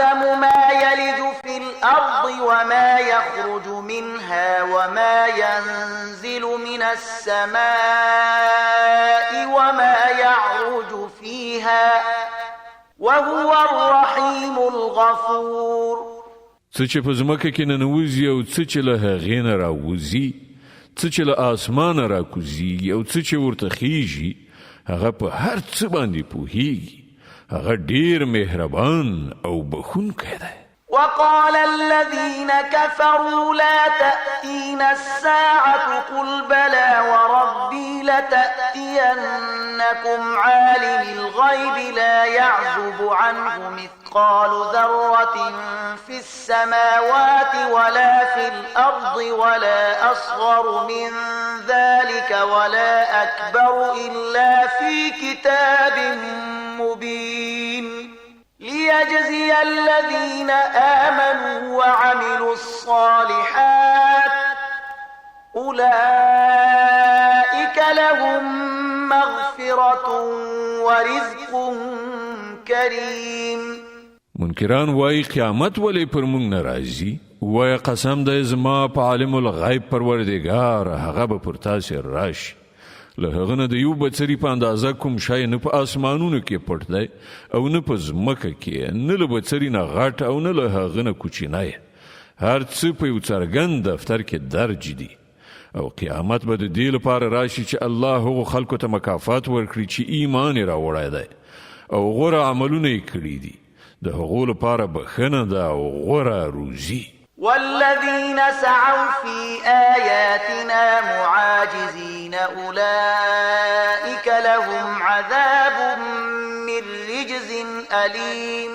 يعلم ما يلج في الأرض وما يخرج منها وما ينزل من السماء وما يعرج فيها وهو الرحيم الغفور. څه چې په ځمکه کې ننوځي او څه چې له هغې نه راوځي، څه چې له اسمانه راکوزیږي او څه چې ورته خیږي، هغه په هر څه باندې پوهیږي. هغه ډیر مهربان او بخښونکی دی. وقال الذين كفروا لا تأتينا الساعة قل بلى وربي لتأتينكم عالم الغيب لا يعزب عنه مثقال ذرة في السماوات ولا في الأرض ولا أصغر من ذلك ولا أكبر إلا في كتاب مبين ليجزي الذين آمنوا وعملوا الصالحات أولئك لهم مغفرة ورزق كريم. منکران وای قیامت ولی پر مونږ ناراضي، وای قسم د زما په عالم الغیب پروردگار هغه به پر تاسو راشي. له هغه نه د یو بڅري په اندازه کوم شی نه په اسمانونو کې پټ دی او نه په ځمکه کې، نه له بڅري نه غټ او نه له هغه نه کوچنی. هر څه په یو څرګند دفتر کې درج دي او قیامت به د دې لپاره راشي چې الله هغو خلکو ته مکافات ورکړي چې ایمان یې راوړی دی او غوره عملونه یې کړي دي. د هغو لپاره بخښنه ده او غوره روزي. والذين سعوا في آياتنا معاجزين أولئك لهم عذاب من رجز أليم.